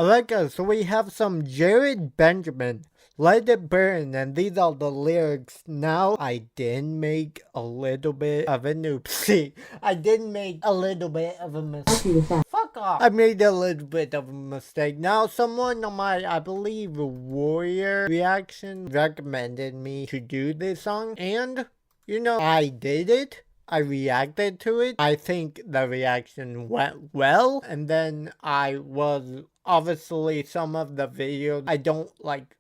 Alright, so we have some Jared Benjamin, Let It Burn, and these are the lyrics. Now, I did make a little bit of an oopsie. I did make a little bit of a mistake. Fuck off. I made a little bit of a mistake. Now, someone on my, I believe, Warrior reaction recommended me to do this song, and, I did it. I reacted to it. I think the reaction went well, and then I was obviously some of the videos I don't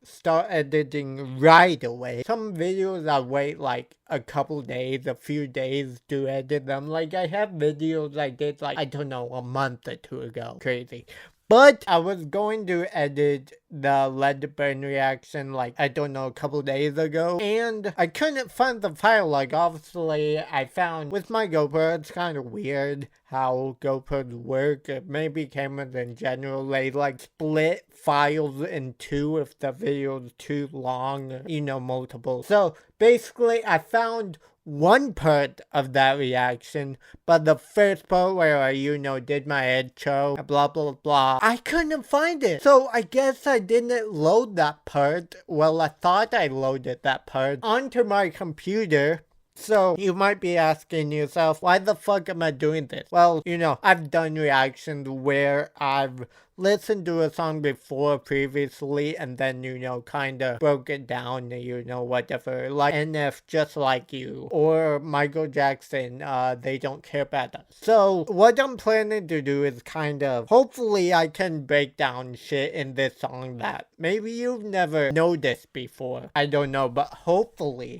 start editing right away. Some videos I wait like a couple days, a few days to edit them. Like I have videos I did I don't know, a month or two ago. Crazy. But I was going to edit the Let It Burn reaction I don't know, a couple days ago. And I couldn't find the file. Obviously I found with my GoPro, it's kind of weird how GoPros work. Maybe cameras in general, they split files in two if the video is too long, multiple. So basically I found one part of that reaction, but the first part where I, did my intro, blah blah blah, I couldn't find it. So I guess I didn't load that part. Well, I thought I loaded that part onto my computer. So you might be asking yourself, why the fuck am I doing this? Well, I've done reactions where I've listened to a song before previously and then, kind of broke it down, whatever. Like NF Just Like You or Michael Jackson, They Don't Care About Us. So what I'm planning to do is kind of, hopefully I can break down shit in this song that maybe you've never noticed before. I don't know, but hopefully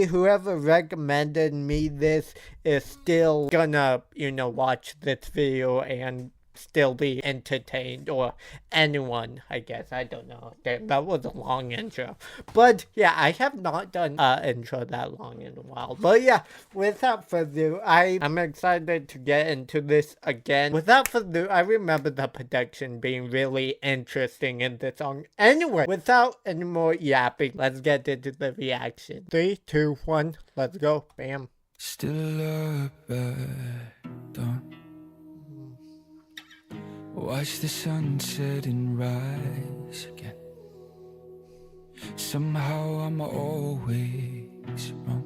whoever recommended me this is still gonna, watch this video and still be entertained, or anyone, I guess. I don't know. That was a long intro. But yeah, I have not done an intro that long in a while. But yeah, without further ado, I'm excited to get into this again. Without further ado, I remember the production being really interesting in this song. Anyway, without any more yapping, let's get into the reaction. 3, 2, 1, let's go. Bam. Still up at dawn. Watch the sunset and rise again. Somehow I'm always wrong.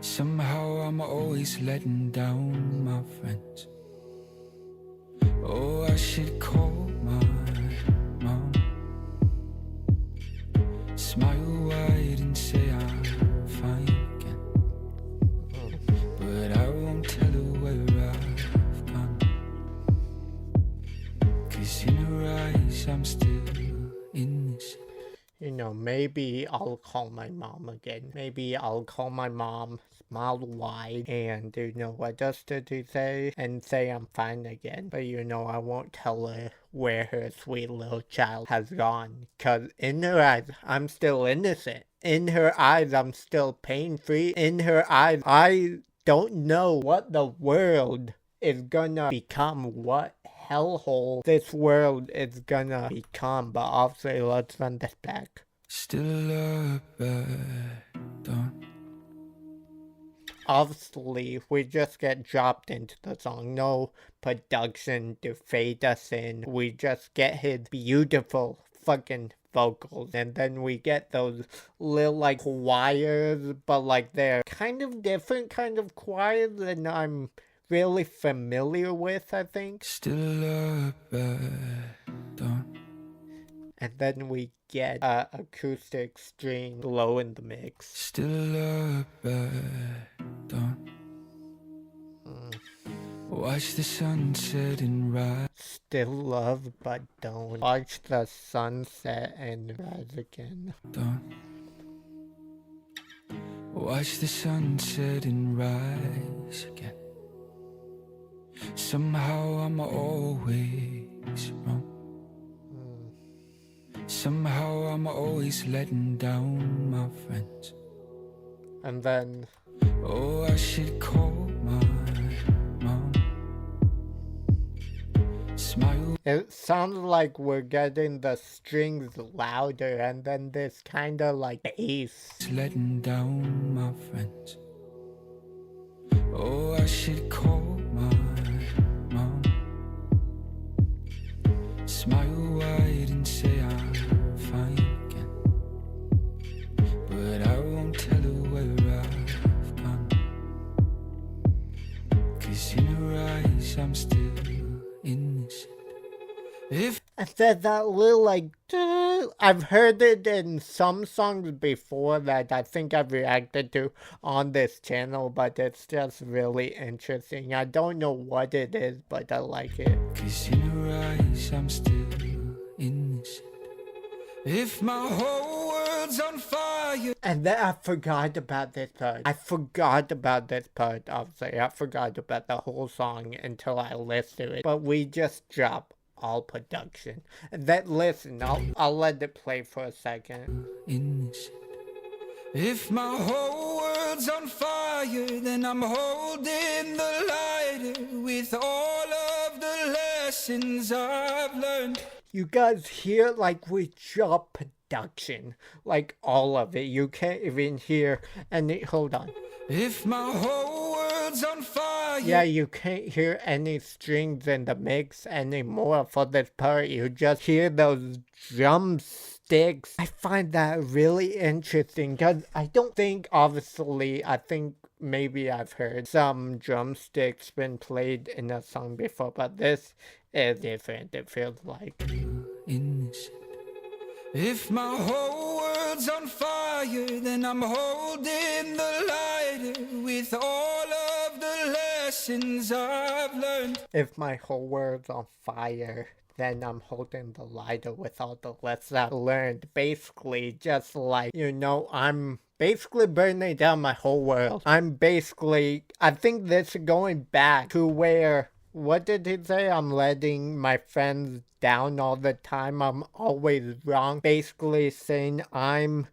Somehow I'm always letting down my friends. Oh, I should call my mom, smile wide and say I'm fine again. But I won't tell her where I've gone, 'cause in her eyes I'm still innocent. Maybe I'll call my mom again. Maybe I'll call my mom, smile wide, and adjust her to say, and say I'm fine again. But I won't tell her where her sweet little child has gone. 'Cause in her eyes, I'm still innocent. In her eyes, I'm still pain-free. In her eyes, I don't know what the world is gonna become, what hellhole this world is gonna become. But obviously, let's run this back. Still up at dawn. Obviously, we just get dropped into the song. No production to fade us in. We just get his beautiful fucking vocals, and then we get those little choirs, but they're kind of different kind of choirs than I'm really familiar with, I think. Still up at dawn. And then we get acoustic string low in the mix. Still up at dawn. Watch the sunset and rise. Still love, but don't. Watch the sunset and rise again. Dawn. Watch the sunset and rise again. Somehow I'm always wrong. Somehow I'm always letting down my friends. And then, oh, I should call my mom, smile. it sounds like we're getting the strings louder, and then this kind of bass. Letting down my friends. Oh, I should call my mom, smile wide and say I'm fine again. But I won't tell her where I've gone, 'cause in her eyes I'm still innocent. If And then that little like, I've heard it in some songs before that I think I've reacted to on this channel, but it's just really interesting. I don't know what it is, but I like it. 'Cause in her eyes I'm still innocent. If my whole world's on fire. And then I forgot about this part. I forgot about this part, obviously. I forgot about the whole song until I listened to it. But we just dropped all production. And then listen, I'll let it play for a second. Innocent. If my whole world's on fire, then I'm holding the lighter with all of the lessons I've learned. You guys hear like we drop production, like all of it. You can't even hear any. Hold on. If my whole world's on fire. Yeah, you can't hear any strings in the mix anymore for this part. You just hear those drumsticks. I find that really interesting because I don't think, obviously, I think maybe I've heard some drumsticks been played in a song before, but this is different, it feels like. Innocent. If my whole world's on fire, then I'm holding the lighter with all of the lessons I've learned. If my whole world's on fire, then I'm holding the lighter with all the lessons I've learned. Basically, just like, I'm basically burning down my whole world. I think this is going back to where, what did he say? I'm letting my friends down all the time. I'm always wrong. Basically saying I'm,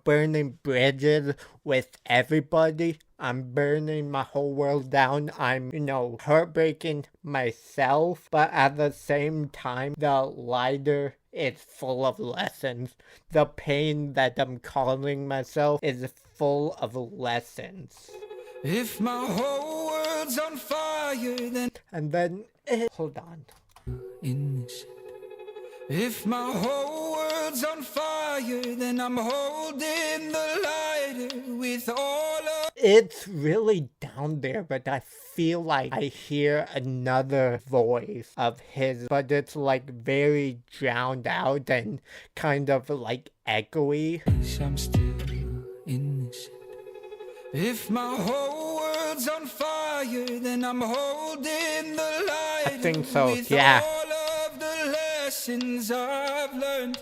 burning bridges with everybody. I'm burning my whole world down. I'm, heartbreaking myself. But at the same time, the lighter is full of lessons. The pain that I'm causing myself is full of lessons. If my whole world's on fire, then. And then, hold on. Innocent. If my whole world's on fire, then I'm holding the lighter with all of. It's really down there, but I feel like I hear another voice of his, but it's like very drowned out and kind of like echoey. I'm still innocent. If my whole world's on fire, then I'm holding the lighter. I think so, with yeah. all of the lessons I've learned.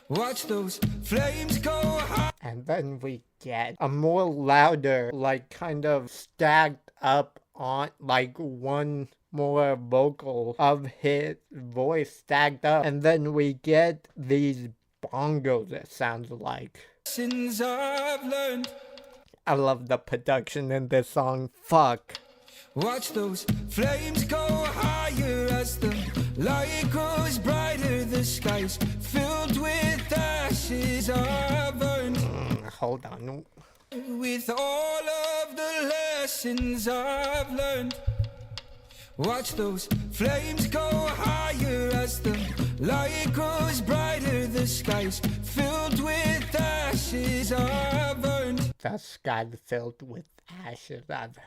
Watch those flames go high. And then we get a more louder, like kind of stacked up on like one more vocal of his voice stacked up. And then we get these bongos, it sounds like. Lessons I've learned. I love the production in this song. Fuck. Watch those flames go higher as the light grows brighter. The sky's filled with ashes I've earned. Hold on. With all of the lessons I've learned. Watch those flames go higher as the light grows brighter. The sky's filled with ashes I've earned. The sky filled with ashes I've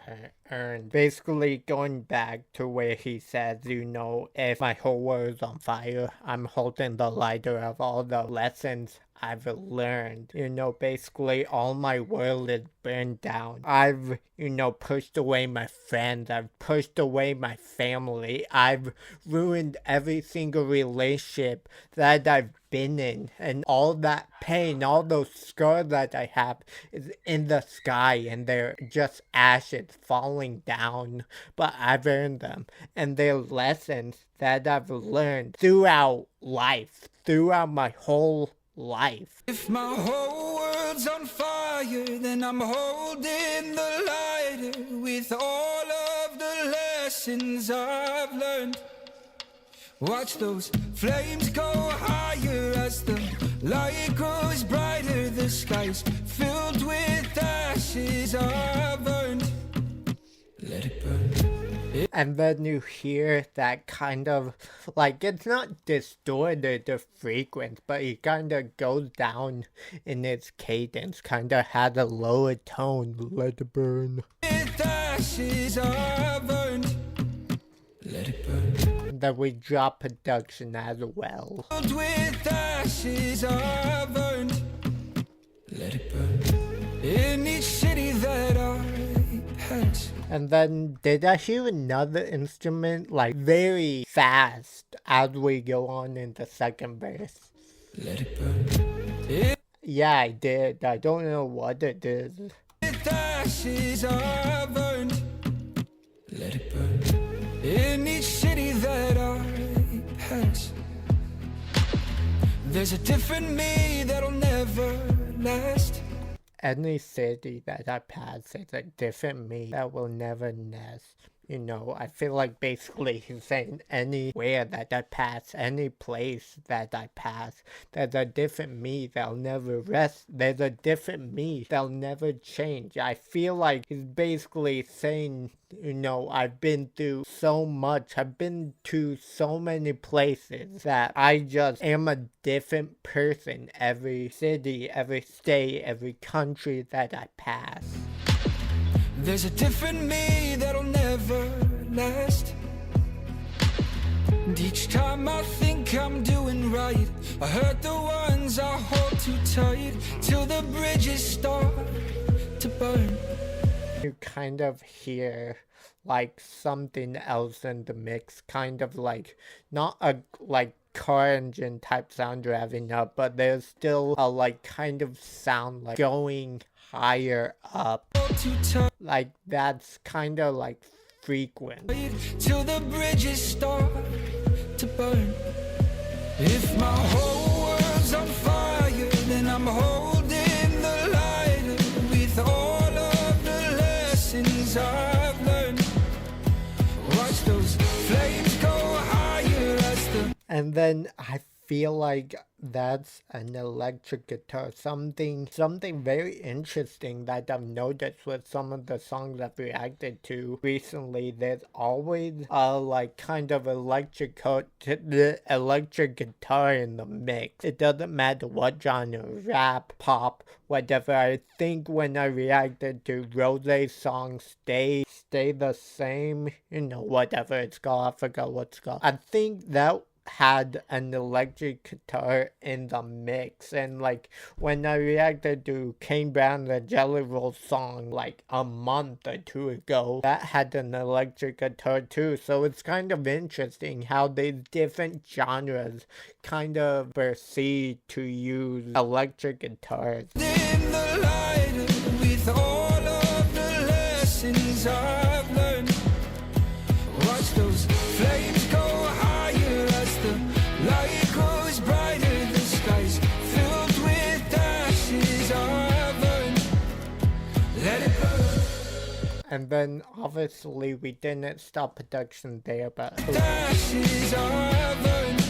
earned. Basically going back to where he says, if my whole world's on fire, I'm holding the lighter of all the lessons I've learned. Basically all my world is burned down. I've, pushed away my friends. I've pushed away my family. I've ruined every single relationship that I've been in. And all that pain, all those scars that I have is in the sky. And they're just ashes falling down. But I've earned them. And they're lessons that I've learned throughout life. Throughout my whole life. If my whole world's on fire, then I'm holding the lighter with all of the lessons I've learned. Watch those flames go higher as the light grows brighter. The sky's filled with ashes I've earned. Let it burn. And then you hear that kind of, like, it's not distorted the frequency, but it kind of goes down in its cadence, kind of had a lower tone. Let it burn. With ashes I've earned. Let it burn. And then we drop production as well. With ashes I've earned. Let it burn. In each city that I pass. And then did I hear another instrument like very fast as we go on in the second verse? Let it burn. Yeah, I did. I don't know what it is. With ashes I've earned. Let it burn. In each city that I pass. There's a different me that'll never last. Any city that I pass is a different me that will never nest. You know, I feel like basically he's saying anywhere that I pass, any place that I pass, there's a different me that'll never rest. There's a different me that'll never change. I feel like he's basically saying, you know, I've been through so much. I've been to so many places that I just am a different person every city, every state, every country that I pass. There's a different me that'll never last. And each time I think I'm doing right, I hurt the ones I hold too tight, till the bridges start to burn. You kind of hear like something else in the mix, kind of like not a like car engine type sound driving up, but there's still a like kind of sound like going higher up, like that's kind of like frequent. Till the bridges start to burn. If my whole world's on fire, then I'm holding the lighter with all of the lessons I've learned. Watch those flames go higher as the... And then I feel like that's an electric guitar, something very interesting that I've noticed with some of the songs I've reacted to recently. There's always a like kind of electric guitar in the mix. It doesn't matter what genre, rap, pop, whatever. I think when I reacted to Rose's song Stay the Same, you know, whatever it's called, I forgot what it's called. I think that had an electric guitar in the mix, and like when I reacted to Kane Brown the Jelly Roll song like a month or two ago, that had an electric guitar too. So it's kind of interesting how these different genres kind of proceed to use electric guitars. In the light with all of the lessons I've learned. Watch those flames go higher as the light grows brighter. The sky's filled with ashes I've earned. Let it burn. And then obviously we didn't stop production there, but Ashes I've earned.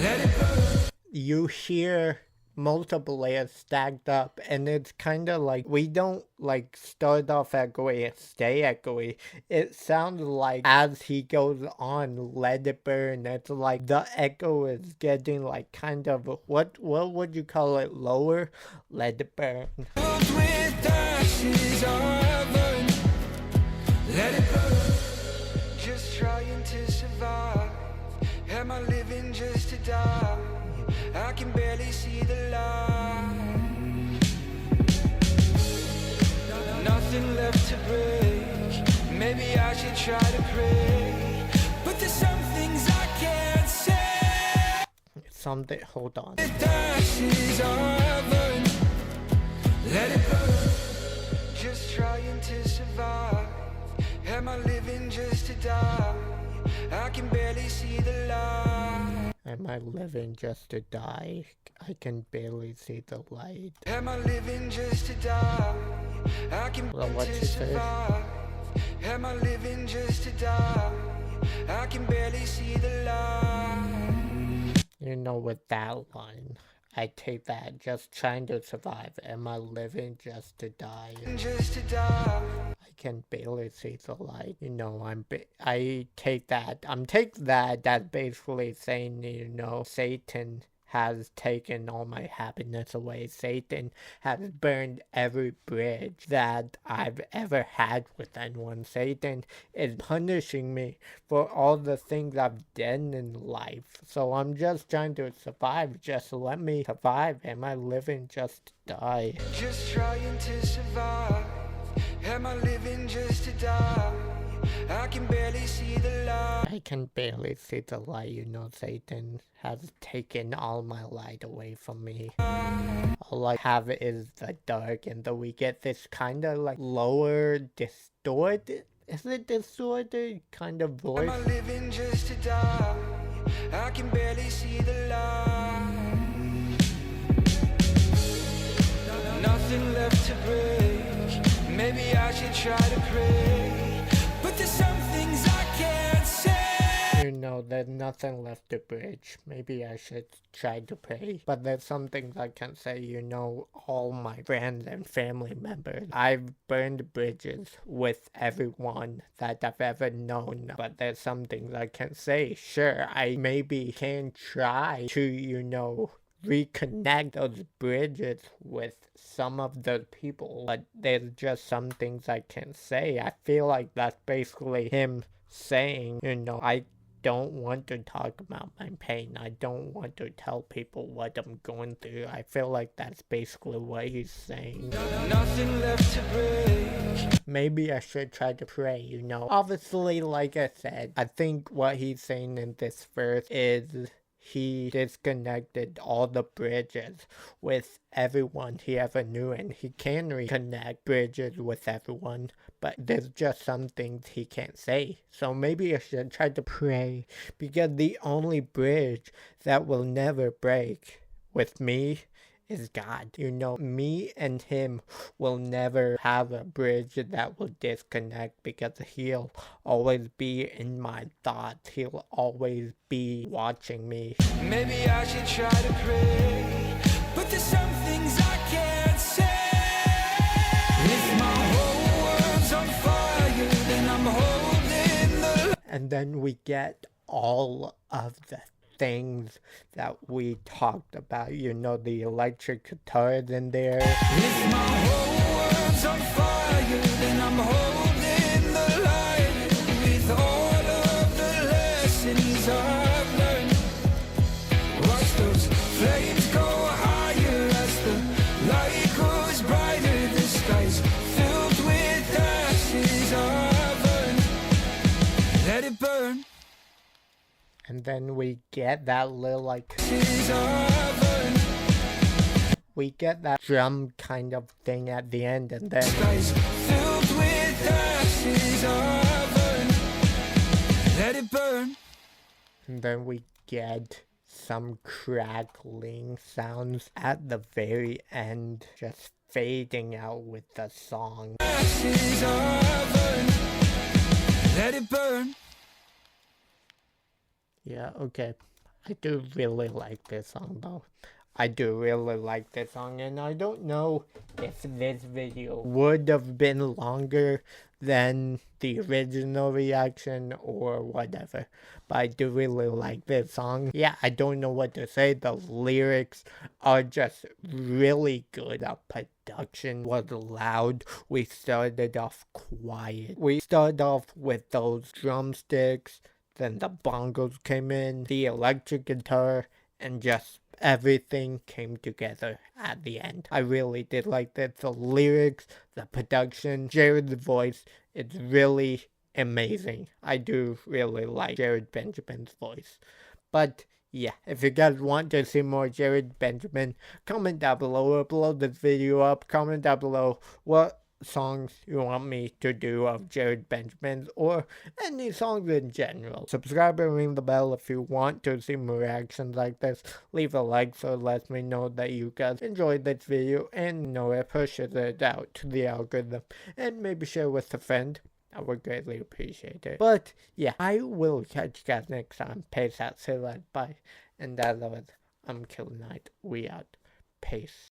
Let it burn. you hear multiple layers stacked up, and it's kind of like we don't like start off echoey and stay echoey. It sounds like as he goes on, let it burn, it's like the echo is getting like kind of what would you call it, lower? Let it burn. Filled with ashes I've earned. Let it burn. Just trying to survive. Am I living just to die? I can barely see the light. Nothing left to break. Maybe I should try to pray, but there's some things I can't say. Something, hold on. With ashes I've earned. Let it burn. Just trying to survive. Am I living just to die? I can barely see the light. Am I living just to die? I can barely see the light. Am I living just to die? I can Well, what barely you say? survive. Am I living just to die? I can barely see the light. You know, with that line, I take that. Just trying to survive. Am I living just to die? Just to die. I can barely see the light. You know, I take that. I'm take that. That's basically saying, you know, Satan has taken all my happiness away. Satan has burned every bridge that I've ever had with anyone. Satan is punishing me for all the things I've done in life. So I'm just trying to survive. Just let me survive. Am I living just to die? Just trying to survive. Am I living just to die? I can barely see the light. I can barely see the light, you know. Satan has taken all my light away from me. All I have is the dark, and then we get this kind of like lower distorted, is it distorted kind of voice? Am I living just to die? I can barely see the light. Nothing left to break. Maybe I should try to pray, but there's some things I can't say. You know, there's nothing left to bridge. Maybe I should try to pray. But there's some things I can say, you know, all my friends and family members. I've burned bridges with everyone that I've ever known. But there's some things I can say. Sure, I maybe can try to, you know, reconnect those bridges with some of the people. But there's just some things I can say. I feel like that's basically him saying, you know, I don't want to talk about my pain. I don't want to tell people what I'm going through. I feel like that's basically what he's saying. Nothing left to break. Maybe I should try to pray, you know. Obviously, like I said, I think what he's saying in this verse is he disconnected all the bridges with everyone he ever knew, and he can reconnect bridges with everyone, but there's just some things he can't say. So maybe I should try to pray, because the only bridge that will never break with me is God. You know, me and him will never have a bridge that will disconnect, because he'll always be in my thoughts. He'll always be watching me. Maybe I should try to pray, but there's some things I can't say. If my whole world's on fire, then I'm holding the... And then we get all of the things that we talked about, you know, the electric guitars in there. If my whole world's on fire, then I'm holding the light with all of the lessons I've learned. Watch those flames go higher as the light grows brighter. The sky's filled with ashes I've earned. Let it burn. And then we get that little like, we get that drum kind of thing at the end, and then Sky's filled with ashes I've earned. Let it burn. and then we get some crackling sounds at the very end, just fading out with the song. Ashes I've earned. Let it burn. Yeah, okay. I do really like this song though. I do really like this song, and I don't know if this video would have been longer than the original reaction or whatever, but I do really like this song. Yeah, I don't know what to say. The lyrics are just really good. The production was loud. We started off quiet. We started off with those drumsticks, then the bongos came in, the electric guitar, and just everything came together at the end. I really did like that. The lyrics, the production, Jared's voice, it's really amazing. I do really like Jared Benjamin's voice. But yeah, if you guys want to see more Jared Benjamin, comment down below or blow this video up. Comment down below what songs you want me to do of Jared Benjamin's, or any songs in general. Subscribe and ring the bell if you want to see more reactions like this. Leave a like so it lets me know that you guys enjoyed this video, and you know, it pushes it out to the algorithm. And maybe share with a friend. I would greatly appreciate it. But yeah, I will catch you guys next time. Peace out, see you later, bye. And as always, I'm Killer Knight. We out. Peace.